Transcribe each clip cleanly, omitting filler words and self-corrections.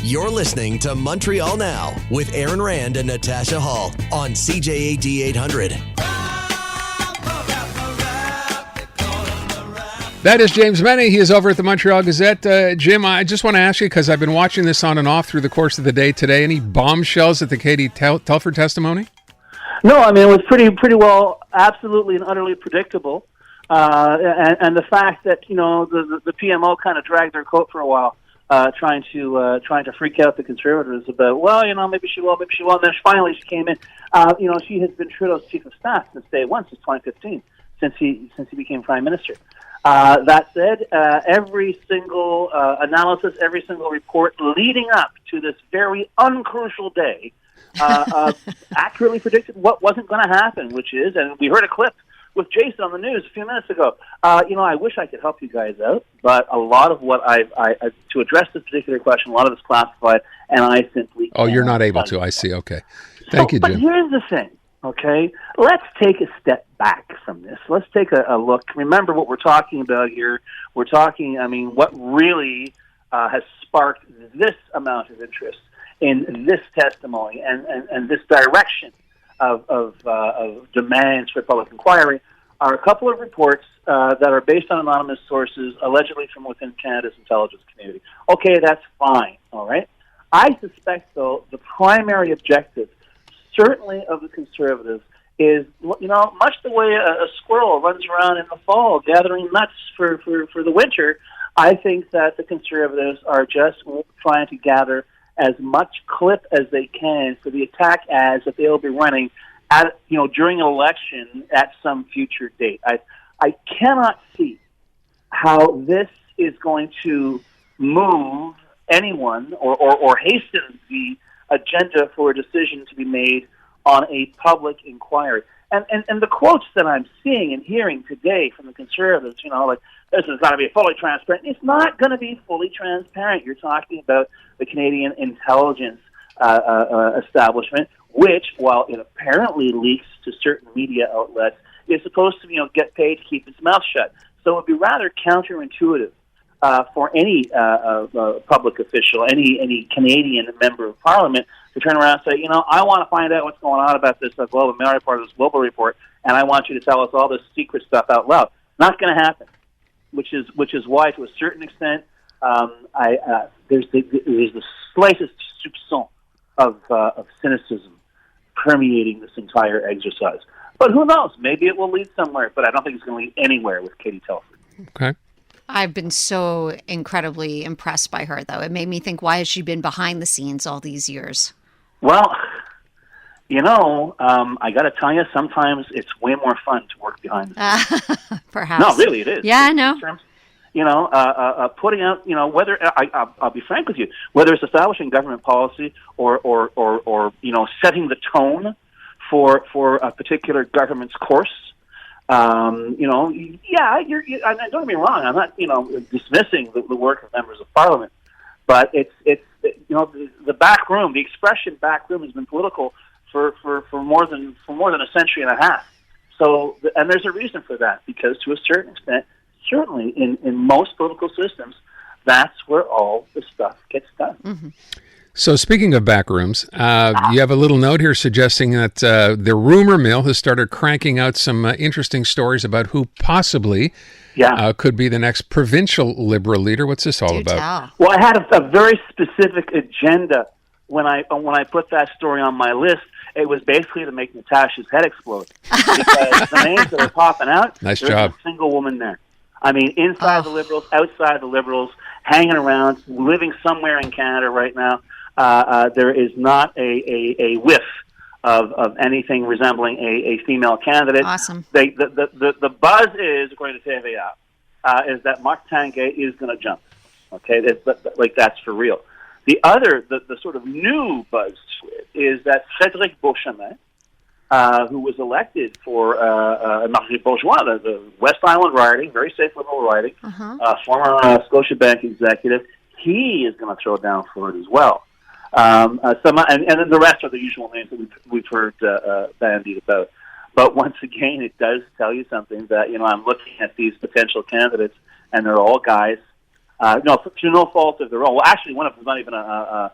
You're listening to Montreal Now with Aaron Rand and Natasha Hall on CJAD 800. That is James Mennie. He is over at the Montreal Gazette. Jim, I just want to ask you, because I've been watching this on and off through the course of the day today, any bombshells at the Katie Telford testimony? No, I mean, it was pretty well, absolutely and utterly predictable. And the fact that, you know, the PMO kind of dragged their coat for a while, trying to freak out the Conservatives about, well, you know, maybe she will, maybe she won't. And then finally she came in. You know, she has been Trudeau's chief of staff since day one, since 2015, since he became prime minister. That said, every single analysis, every single report leading up to this very uncrucial day accurately predicted what wasn't going to happen, which is, and we heard a clip with Jason on the news a few minutes ago. You know, I wish I could help you guys out, but a lot of what to address this particular question, a lot of it's classified, and I simply Oh, you're not able to. I see. Okay. Thank you, Jim. But here's the thing, okay? Let's take a step back from this. Let's take a look. Remember what we're talking about here. We're talking, I mean, what really has sparked this amount of interest in this testimony and this direction of demands for public inquiry are a couple of reports that are based on anonymous sources, allegedly from within Canada's intelligence community. Okay, that's fine, all right? I suspect, though, the primary objective, certainly of the Conservatives, is, you know, much the way a squirrel runs around in the fall gathering nuts for the winter. I think that the Conservatives are just trying to gather as much clip as they can for the attack ads that they'll be running at, you know, during an election at some future date. I cannot see how this is going to move anyone or hasten the agenda for a decision to be made on a public inquiry. And the quotes that I'm seeing and hearing today from the Conservatives, you know, like, this is going to be fully transparent. It's not going to be fully transparent. You're talking about the Canadian intelligence establishment, which, while it apparently leaks to certain media outlets, is supposed to, you know, get paid to keep its mouth shut. So it would be rather counterintuitive for any public official, any Canadian member of Parliament, to turn around and say, you know, I want to find out what's going on about this global Mennie part of this global report, and I want you to tell us all this secret stuff out loud. Not going to happen. Which is why, to a certain extent, there's the slightest soupçon of cynicism permeating this entire exercise. But who knows? Maybe it will lead somewhere, but I don't think it's going to lead anywhere with Katie Telford. Okay. I've been so incredibly impressed by her, though. It made me think, why has she been behind the scenes all these years? Well, you know, I got to tell you, sometimes it's way more fun to work behind the scenes. Perhaps. No, really, it is. Yeah, I know. You know, putting out, you know, whether I'll be frank with you, whether it's establishing government policy or you know, setting the tone for a particular government's course. You know, yeah, don't get me wrong. I'm not, you know, dismissing the work of members of Parliament, but it's you know, the back room, the expression back room has been political for more than a century and a half. So, and there's a reason for that, because to a certain extent, certainly in most political systems, that's where all the stuff gets done. Mm-hmm. So speaking of back rooms, you have a little note here suggesting that the rumor mill has started cranking out some interesting stories about who possibly could be the next provincial Liberal leader. What's this all about? Tell. Well, I had a very specific agenda when I put that story on my list. It was basically to make Natasha's head explode, because the names that are popping out, nice there's job. a single woman there. I mean, inside the Liberals, outside the Liberals, hanging around, living somewhere in Canada right now. There is not a whiff of anything resembling a female candidate. Awesome. The buzz is, according to TVA, is that Mark Tanguay is going to jump. Okay, that's for real. The other, the sort of new buzz to it is that Frédéric Beauchemin, who was elected for Marie Bourgeois, the West Island riding, very safe Liberal riding, former Scotiabank executive, he is going to throw down for it as well. And then the rest are the usual names that we've heard bandied about. But once again, it does tell you something that, you know, I'm looking at these potential candidates, and they're all guys to no fault of their own. Well, actually, one of them is not even a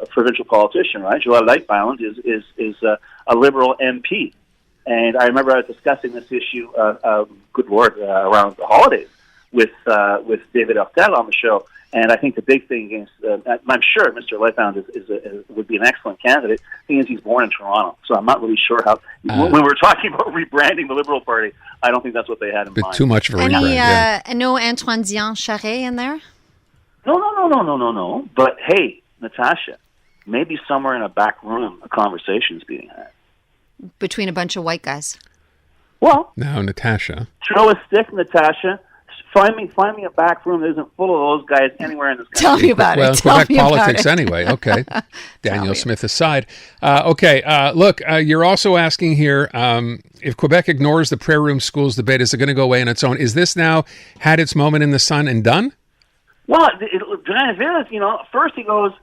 provincial politician, right? Joël Lightbound is a Liberal MP. And I remember I was discussing this issue, good Lord, around the holidays with David Hortel on the show. And I think the big thing against, I'm sure Mr. Lightbound would be an excellent candidate. The thing is, he's born in Toronto, so I'm not really sure how. When we were talking about rebranding the Liberal Party, I don't think that's what they had in mind. Too much of a rebrand. No Antoine Dion-Charest in there? No. But hey, Natasha, maybe somewhere in a back room, a conversation is being had between a bunch of white guys. Well, now Natasha, throw a stick, Natasha. Find me a back room that isn't full of those guys anywhere in this country. Tell me about it. Well, Tell Quebec me politics about it. anyway. Okay. Daniel Smith aside. Look, you're also asking here, if Quebec ignores the prayer room schools debate, is it going to go away on its own? Is this now had its moment in the sun and done? Well, first he goes,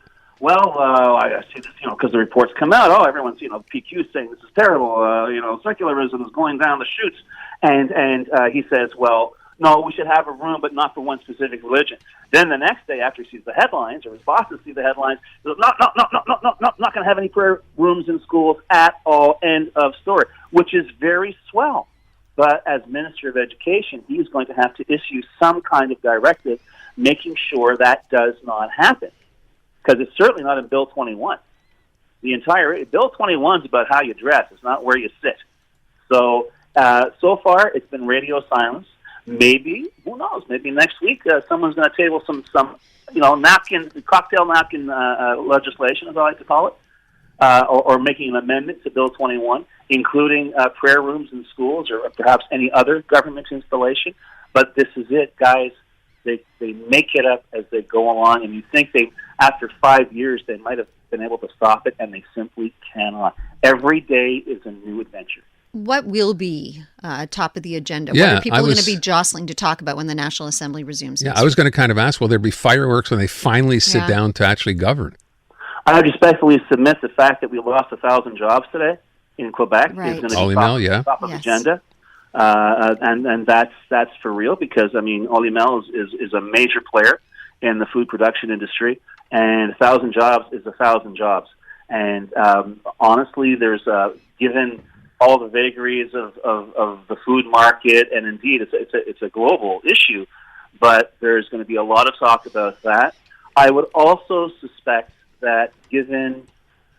I see this, because the reports come out. Oh, everyone's, PQ saying this is terrible. Secularism is going down the chutes. And he says, well, no, we should have a room, but not for one specific religion. Then the next day, after he sees the headlines, or his bosses see the headlines, he goes, no, not going to have any prayer rooms in schools at all, end of story, which is very swell. But as Minister of Education, he's going to have to issue some kind of directive making sure that does not happen, because it's certainly not in Bill 21. The entire Bill 21 is about how you dress. It's not where you sit. So far, it's been radio silence. Maybe, who knows? Maybe next week someone's going to table some cocktail napkin legislation, as I like to call it, or making an amendment to Bill 21, including prayer rooms in schools or perhaps any other government installation. But this is it, guys. They make it up as they go along, and you think after 5 years they might have been able to stop it, and they simply cannot. Every day is a new adventure. What will be top of the agenda? Yeah, what are people going to be jostling to talk about when the National Assembly resumes? Yeah, I was going to kind of ask, will there be fireworks when they finally sit down to actually govern? I would respectfully submit the fact that we lost 1,000 jobs today in Quebec is going to be top of the agenda. And that's for real, because, Olimel is a major player in the food production industry, and 1,000 jobs is 1,000 jobs. And honestly, there's given all the vagaries of the food market, and indeed it's a global issue, but there's going to be a lot of talk about that. I would also suspect that given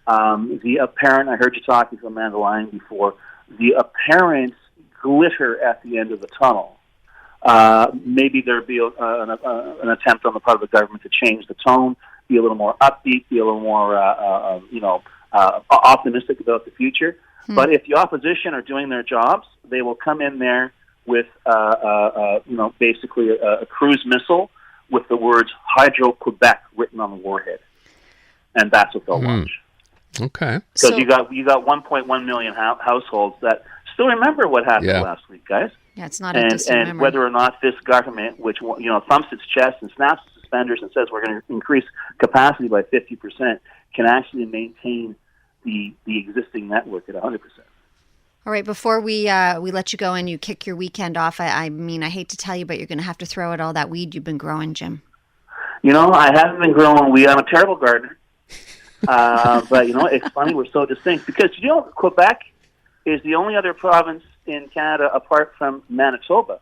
the apparent, I heard you talking to Amanda Lyon before, the apparent glitter at the end of the tunnel, maybe there'd be an attempt on the part of the government to change the tone, be a little more upbeat, be a little more optimistic about the future. But if the opposition are doing their jobs, they will come in there with, basically a cruise missile with the words Hydro-Quebec written on the warhead, and that's what they'll launch. Okay. Because you got 1.1 million households that still remember what happened last week, guys. Yeah, it's not a distant memory. And whether or not this government, which thumps its chest and snaps its suspenders and says we're going to increase capacity by 50%, can actually maintain the existing network at 100%. All right, before we let you go and you kick your weekend off, I hate to tell you, but you're going to have to throw out all that weed you've been growing, Jim. I haven't been growing weed. I'm a terrible gardener. But, it's funny, we're so distinct. Because, Quebec is the only other province in Canada, apart from Manitoba,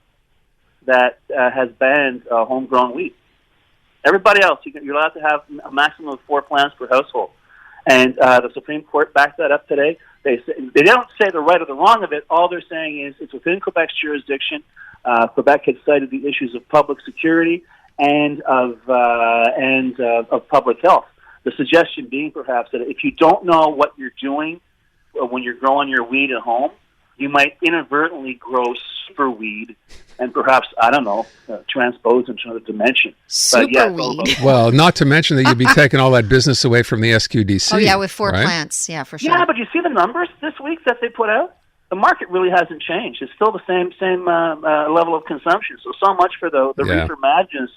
that has banned homegrown weed. Everybody else, you're allowed to have a maximum of 4 plants per household. And the Supreme Court backed that up today. They don't say the right or the wrong of it. All they're saying is it's within Quebec's jurisdiction. Quebec had cited the issues of public security and of public health. The suggestion being perhaps that if you don't know what you're doing when you're growing your weed at home, you might inadvertently grow super weed and perhaps, transpose into another dimension. Super weed. Well, not to mention that you'd be taking all that business away from the SQDC. Oh, yeah, with 4 plants. Yeah, for sure. Yeah, but you see the numbers this week that they put out? The market really hasn't changed. It's still the same level of consumption. So much for the reefer madness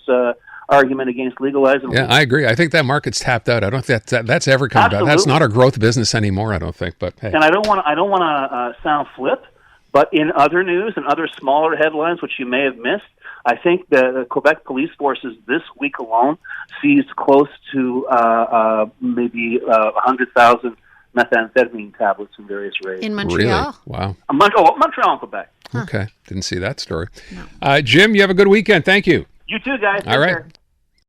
argument against legalizing. Yeah, I agree. I think that market's tapped out. I don't think that's ever come back. That's not a growth business anymore, I don't think. But hey. And I don't want to sound flip, but in other news and other smaller headlines, which you may have missed, I think the Quebec police forces this week alone seized close to maybe 100,000 methamphetamine tablets in various raids. In Montreal? Really? Wow. Montreal and Quebec. Okay. Didn't see that story. No. Jim, you have a good weekend. Thank you. You too, guys. All right. Care.